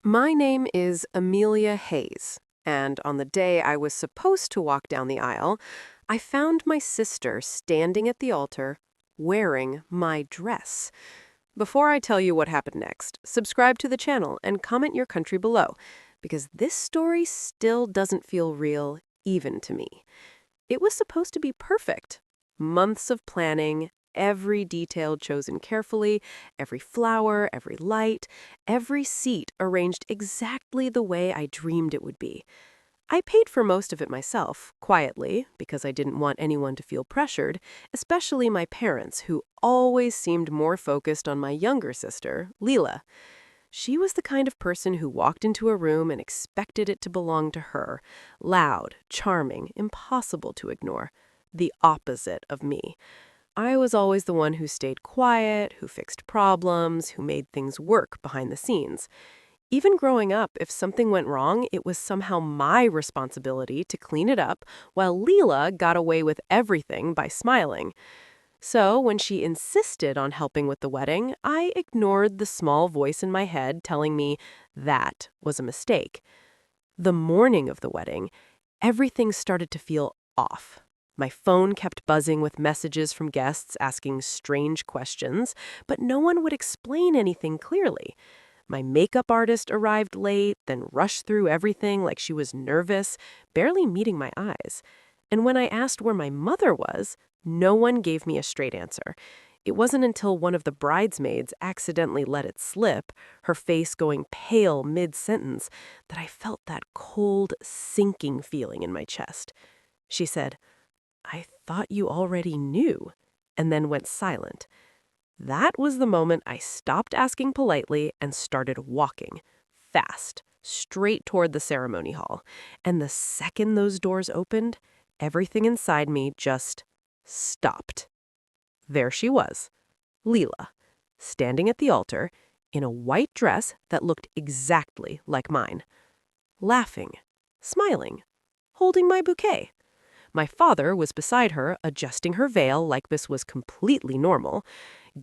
My name is Amelia Hayes, and on the day I was supposed to walk down the aisle, I found my sister standing at the altar wearing my dress. Before I tell you what happened next, subscribe to the channel and comment your country below, because this story still doesn't feel real, even to me. It was supposed to be perfect. Months of planning, every detail chosen carefully, every flower, every light, every seat arranged exactly the way I dreamed it would be. I paid for most of it myself, quietly, because I didn't want anyone to feel pressured, especially my parents, who always seemed more focused on my younger sister, Leela. She was the kind of person who walked into a room and expected it to belong to her. Loud, charming, impossible to ignore. The opposite of me. I was always the one who stayed quiet, who fixed problems, who made things work behind the scenes. Even growing up, if something went wrong, it was somehow my responsibility to clean it up, while Leela got away with everything by smiling. So, when she insisted on helping with the wedding, I ignored the small voice in my head telling me that was a mistake. The morning of the wedding, everything started to feel off. My phone kept buzzing with messages from guests asking strange questions, but no one would explain anything clearly. My makeup artist arrived late, then rushed through everything like she was nervous, barely meeting my eyes. And when I asked where my mother was, no one gave me a straight answer. It wasn't until one of the bridesmaids accidentally let it slip, her face going pale mid-sentence, that I felt that cold, sinking feeling in my chest. She said, "I thought you already knew," and then went silent. That was the moment I stopped asking politely and started walking, fast, straight toward the ceremony hall. And the second those doors opened, everything inside me just stopped. There she was, Leela, standing at the altar in a white dress that looked exactly like mine, laughing, smiling, holding my bouquet. My father was beside her, adjusting her veil like this was completely normal.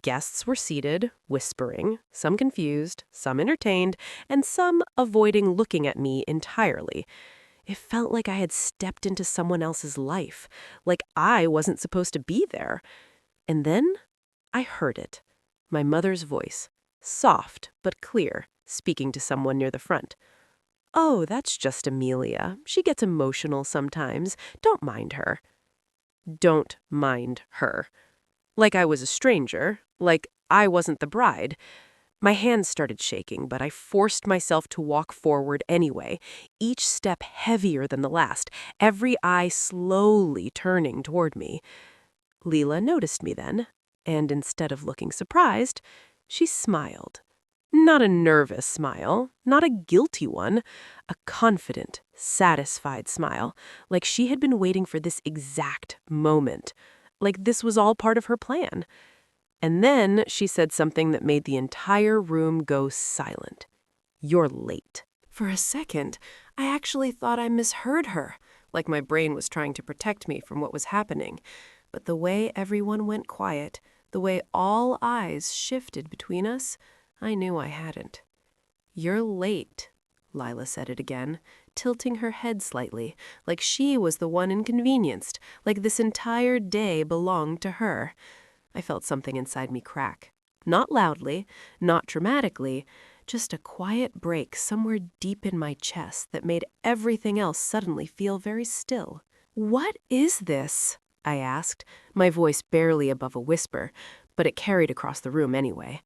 Guests were seated, whispering, some confused, some entertained, and some avoiding looking at me entirely. It felt like I had stepped into someone else's life, like I wasn't supposed to be there. And then I heard it. My mother's voice, soft but clear, speaking to someone near the front. "Oh, that's just Amelia. She gets emotional sometimes. Don't mind her." Don't mind her. Like I was a stranger, like I wasn't the bride. My hands started shaking, but I forced myself to walk forward anyway, each step heavier than the last, every eye slowly turning toward me. Leela noticed me then, and instead of looking surprised, she smiled. Not a nervous smile, not a guilty one, a confident, satisfied smile, like she had been waiting for this exact moment, like this was all part of her plan. And then she said something that made the entire room go silent. "You're late." For a second, I actually thought I misheard her, like my brain was trying to protect me from what was happening. But the way everyone went quiet, the way all eyes shifted between us, I knew I hadn't. "You're late," Lila said it again, tilting her head slightly, like she was the one inconvenienced, like this entire day belonged to her. I felt something inside me crack. Not loudly, not dramatically, just a quiet break somewhere deep in my chest that made everything else suddenly feel very still. "What is this?" I asked, my voice barely above a whisper, but it carried across the room anyway.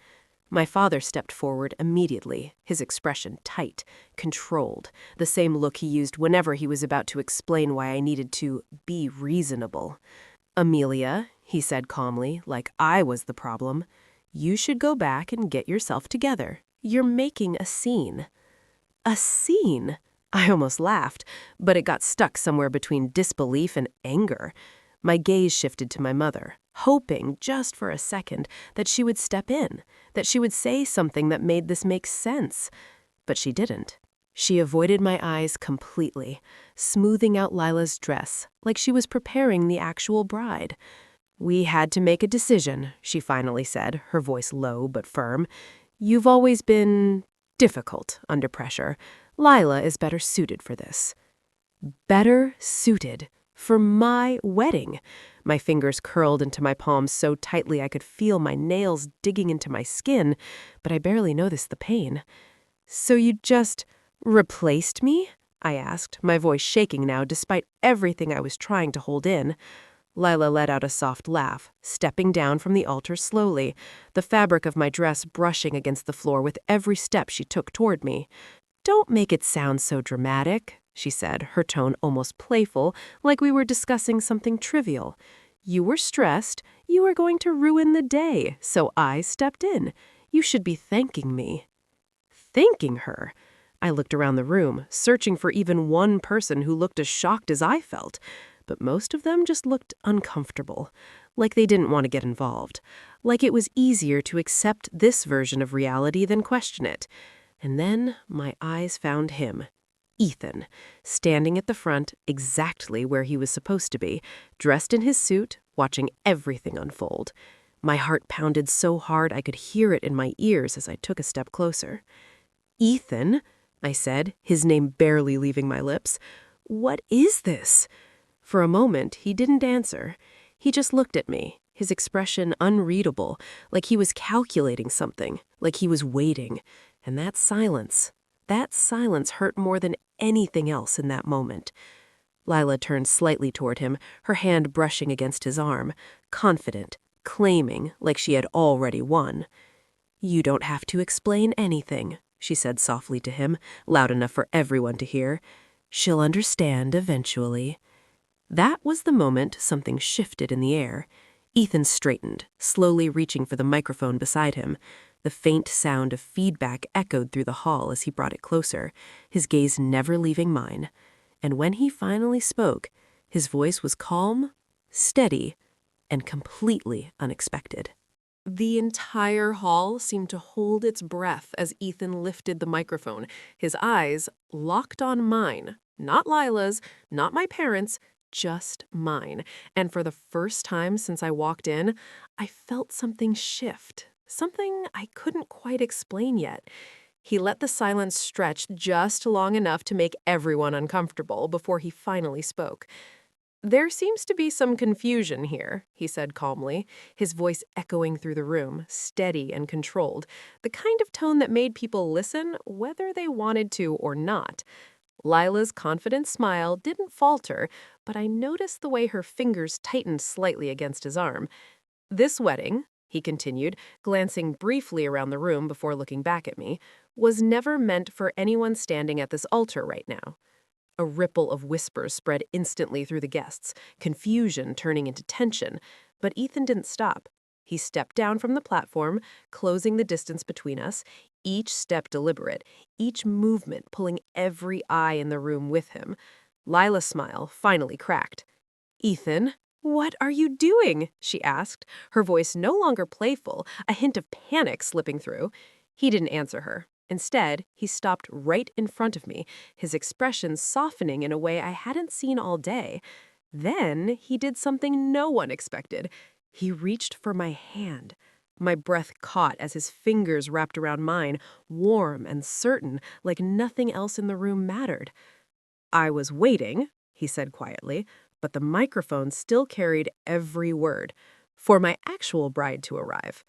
My father stepped forward immediately, his expression tight, controlled, the same look he used whenever he was about to explain why I needed to be reasonable. "Amelia," he said calmly, like I was the problem, "you should go back and get yourself together. You're making a scene." A scene? I almost laughed, but it got stuck somewhere between disbelief and anger. My gaze shifted to my mother, hoping, just for a second, that she would step in, that she would say something that made this make sense. But she didn't. She avoided my eyes completely, smoothing out Lila's dress, like she was preparing the actual bride. "We had to make a decision," she finally said, her voice low but firm. "You've always been difficult under pressure. Lila is better suited for this. Better suited for my wedding. My fingers curled into my palms so tightly I could feel my nails digging into my skin, but I barely noticed the pain. So you just replaced me? I asked, my voice shaking now despite everything I was trying to hold in. Lila let out a soft laugh, stepping down from the altar slowly, the fabric of my dress brushing against the floor with every step she took toward me. "Don't make it sound so dramatic," she said, her tone almost playful, like we were discussing something trivial. "You were stressed. You were going to ruin the day, so I stepped in. You should be thanking me." Thanking her? I looked around the room, searching for even one person who looked as shocked as I felt, but most of them just looked uncomfortable, like they didn't want to get involved, like it was easier to accept this version of reality than question it. And then my eyes found him, Ethan, standing at the front exactly where he was supposed to be, dressed in his suit, watching everything unfold. My heart pounded so hard I could hear it in my ears as I took a step closer. "Ethan," I said, his name barely leaving my lips, "what is this?" For a moment, he didn't answer. He just looked at me, his expression unreadable, like he was calculating something, like he was waiting. And that silence hurt more than anything else in that moment. Lila turned slightly toward him, her hand brushing against his arm, confident, claiming like she had already won. "You don't have to explain anything," she said softly to him, loud enough for everyone to hear. "She'll understand eventually." That was the moment something shifted in the air. Ethan straightened, slowly reaching for the microphone beside him. The faint sound of feedback echoed through the hall as he brought it closer, his gaze never leaving mine. And when he finally spoke, his voice was calm, steady, and completely unexpected. The entire hall seemed to hold its breath as Ethan lifted the microphone, his eyes locked on mine, not Lila's, not my parents', just mine. And for the first time since I walked in, I felt something shift, something I couldn't quite explain yet. He let the silence stretch just long enough to make everyone uncomfortable before he finally spoke. "There seems to be some confusion here," he said calmly, his voice echoing through the room, steady and controlled, the kind of tone that made people listen whether they wanted to or not. Lila's confident smile didn't falter, but I noticed the way her fingers tightened slightly against his arm. "This wedding," he continued, glancing briefly around the room before looking back at me, "was never meant for anyone standing at this altar right now." A ripple of whispers spread instantly through the guests, confusion turning into tension, but Ethan didn't stop. He stepped down from the platform, closing the distance between us, each step deliberate, each movement pulling every eye in the room with him. Lila's smile finally cracked. "Ethan, what are you doing?" she asked, her voice no longer playful, a hint of panic slipping through. He didn't answer her. Instead, he stopped right in front of me, his expression softening in a way I hadn't seen all day. Then he did something no one expected. He reached for my hand. My breath caught as his fingers wrapped around mine, warm and certain, like nothing else in the room mattered. "I was waiting," he said quietly, but the microphone still carried every word, "for my actual bride to arrive."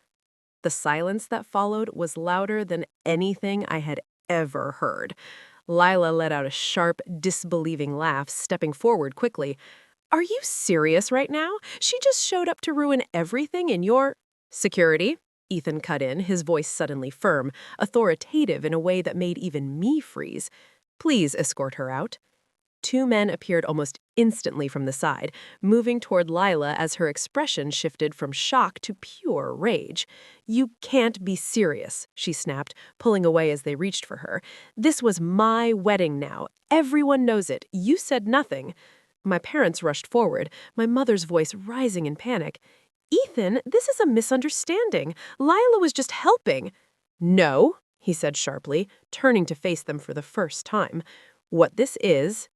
The silence that followed was louder than anything I had ever heard. Lila let out a sharp, disbelieving laugh, stepping forward quickly. "Are you serious right now? She just showed up to ruin everything in your—" "Security," Ethan cut in, his voice suddenly firm, authoritative in a way that made even me freeze. "Please escort her out." Two men appeared almost instantly from the side, moving toward Lila as her expression shifted from shock to pure rage. "You can't be serious," she snapped, pulling away as they reached for her. "This was my wedding now. Everyone knows it. You said nothing." My parents rushed forward, my mother's voice rising in panic. "Ethan, this is a misunderstanding. Lila was just helping." "No," he said sharply, turning to face them for the first time. "What this is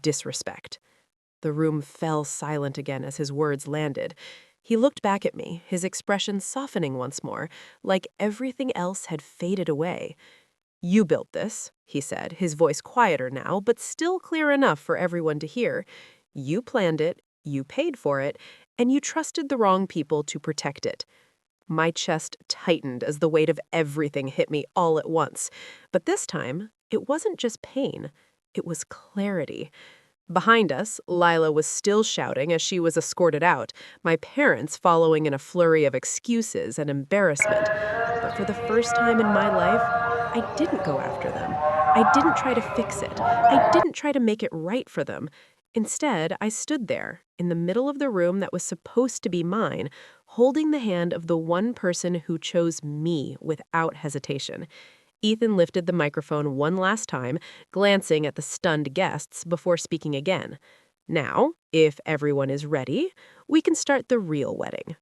disrespect." The room fell silent again as his words landed. He looked back at me, his expression softening once more, like everything else had faded away. "You built this," he said, his voice quieter now, but still clear enough for everyone to hear. "You planned it, you paid for it, and you trusted the wrong people to protect it." My chest tightened as the weight of everything hit me all at once. But this time, it wasn't just pain. It was clarity. Behind us, Lila was still shouting as she was escorted out, my parents following in a flurry of excuses and embarrassment. But for the first time in my life, I didn't go after them. I didn't try to fix it. I didn't try to make it right for them. Instead, I stood there, in the middle of the room that was supposed to be mine, holding the hand of the one person who chose me without hesitation. Ethan lifted the microphone one last time, glancing at the stunned guests before speaking again. "Now, if everyone is ready, we can start the real wedding.